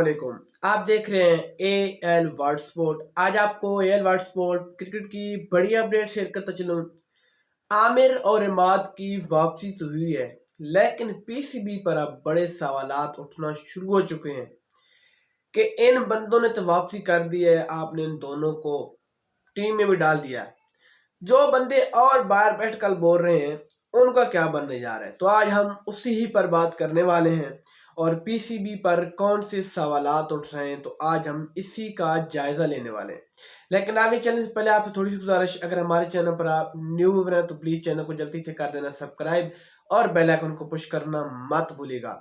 वालेकुम। आप देख रहे हैं एएल वर्ल्ड स्पोर्ट। आज आपको एएल वर्ल्ड स्पोर्ट क्रिकेट की बड़ी अपडेट शेयर करता चलूं। आमिर और इमाद की वापसी तो हुई है, लेकिन पीसीबी पर अब बड़े सवालात उठना शुरू हो चुके हैं कि इन बंदों ने तो वापसी कर दी है, आपने इन दोनों को टीम में भी डाल दिया है। जो बंदे और बाहर बैठ कर बोल रहे हैं उनका क्या बनने जा रहा है, तो आज हम उसी ही पर बात करने वाले हैं और पीसीबी पर कौन से सवालात उठ रहे हैं, तो आज हम इसी का जायजा लेने वाले हैं। लेकिन आगे चलने से पहले आपसे थोड़ी सी गुजारिश, अगर हमारे चैनल पर आप न्यू व्यूअर हैं तो प्लीज चैनल को जल्दी से कर देना सब्सक्राइब और बेल आइकन को पुश करना मत भूलिएगा।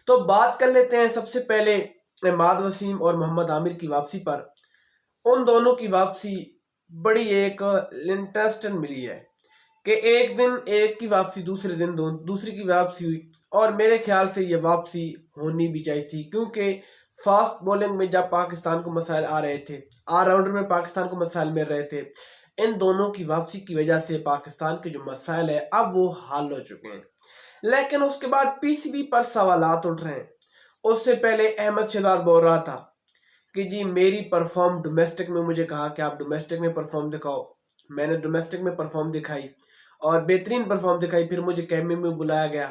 तो बात कर लेते हैं सबसे पहले इमाद वसीम और मोहम्मद आमिर की वापसी पर। उन दोनों की वापसी बड़ी एक इंटरेस्टिंग मिली है कि एक दिन एक की वापसी, दूसरे दिन दूसरी की वापसी हुई, और मेरे ख्याल से ये वापसी होनी भी चाहिए थी, क्योंकि फास्ट बॉलिंग में जब पाकिस्तान को मसाइल आ रहे थे, ऑलराउंडर में पाकिस्तान को मसाइल मिल रहे थे, इन दोनों की वापसी की वजह से पाकिस्तान के जो मसाइल है अब वो हल हो चुके हैं। लेकिन उसके बाद पीसीबी पर सवालात उठ रहे हैं। उससे पहले अहमद शहजाद बोल रहा था कि जी मेरी परफॉर्म डोमेस्टिक में, मुझे कहा कि आप डोमेस्टिक में परफॉर्म दिखाओ। मैंने डोमेस्टिक में परफॉर्म दिखाई और बेहतरीन परफॉर्म दिखाई। फिर मुझे कैंप में बुलाया गया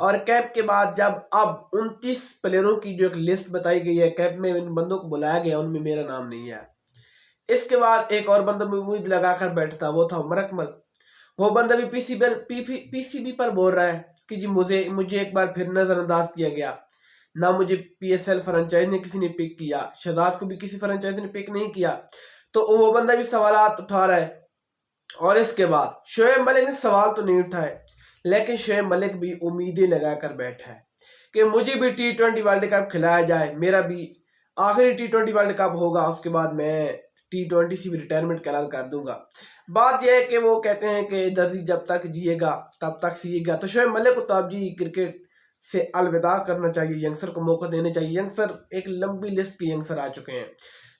और कैंप के बाद जब अब 29 प्लेयरों की जो एक लिस्ट बताई गई है, कैंप में इन बंदों को बुलाया गया, उनमें मेरा नाम नहीं है। इसके बाद एक और बंदा उम्मीद लगाकर बैठा था, वो था उमर अकमल। वो बंदा भी पीसीबी पर बोल रहा है कि जी मुझे एक बार फिर नजरअंदाज किया गया। ना मुझे पीएसएल फ्रेंचाइज ने किसी ने पिक किया, शहजाद को भी किसी फ्रेंचाइज ने पिक नहीं किया, तो वो बंदा भी सवालात उठा रहा है। और इसके बाद शोएब मलिक ने सवाल तो नहीं उठाए, लेकिन शोएब मलिक भी उम्मीदें लगाकर बैठा है कि मुझे भी T20 वर्ल्ड कप खिलाया जाए, मेरा भी आखिरी T20 वर्ल्ड कप होगा, उसके बाद मैं T20 से भी रिटायरमेंट का ऐलान कर दूंगा। बात यह है कि वो कहते हैं कि दर्जी जब तक जिएगा तब तक सीएगा। तो शोएब मलिक को तो अब जी क्रिकेट से अलविदा करना चाहिए, यंगस्टर को मौका देना चाहिए। यंगस्टर एक लंबी लिस्ट के यंगस्टर आ चुके हैं।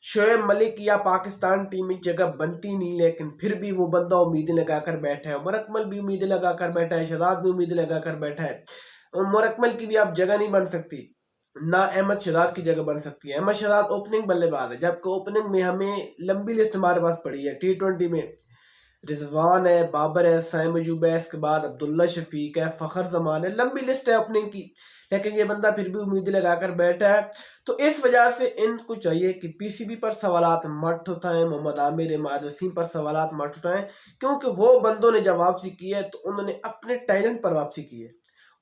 शोएब मलिक या पाकिस्तान टीम में जगह बनती नहीं, लेकिन फिर भी वो बंदा उम्मीदें लगाकर बैठा है। उमर अकमल भी उम्मीदें लगाकर बैठा है, शहजाद भी उम्मीदें लगाकर बैठा है। उमर अकमल की भी अब जगह नहीं बन सकती, ना अहमद शहजाद की जगह बन सकती है। अहमद शहजाद ओपनिंग बल्लेबाज है, जबकि ओपनिंग में हमें लंबी लिस्ट हमारे पास पड़ी है। T20 में रिजवान है, बाबर है, साइम अयूब है, इसके बाद अब्दुल्ला शफीक है, फखर जमान है, लंबी लिस्ट है ओपनिंग की, लेकिन ये बंदा फिर भी उम्मीदें लगाकर बैठा है। तो इस वजह से इनको चाहिए कि पीसीबी पर सवालात मत उठाएं, मोहम्मद आमिर इमाद वसीम पर सवालात मत उठाएं, क्योंकि वो बंदों ने जब वापसी की है तो उन्होंने अपने टैलेंट पर वापसी की है।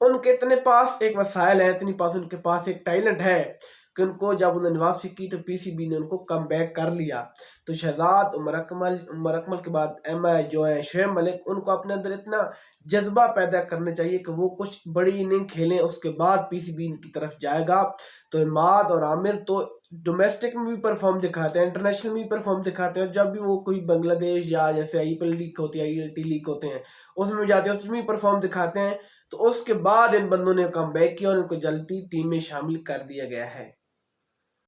उनके इतने पास एक वसाइल है, इतनी पास उनके पास एक टैलेंट है कि उनको जब उन्होंने वापसी की तो पीसीबी ने उनको कम बैक कर लिया। तो शहजाद, उमर अकमल के बाद जो है शोएब मलिक, उनको अपने अंदर इतना जज्बा पैदा करने चाहिए कि वो कुछ बड़ी इनिंग खेलें, उसके बाद पीसीबी की तरफ जाएगा। तो इमाद और आमिर तो डोमेस्टिक में भी परफॉर्म दिखाते हैं, इंटरनेशनल में भी परफॉर्म दिखाते हैं, और जब भी वो कोई बांग्लादेश या जैसे आईपीएल लीग होती है, आईएलटी लीग होते हैं, उसमें जाते हैं, उसमें भी परफॉर्म दिखाते हैं। तो उसके बाद इन बंदों ने कम बैक किया और उनको जल्दी टीम में शामिल कर दिया गया है।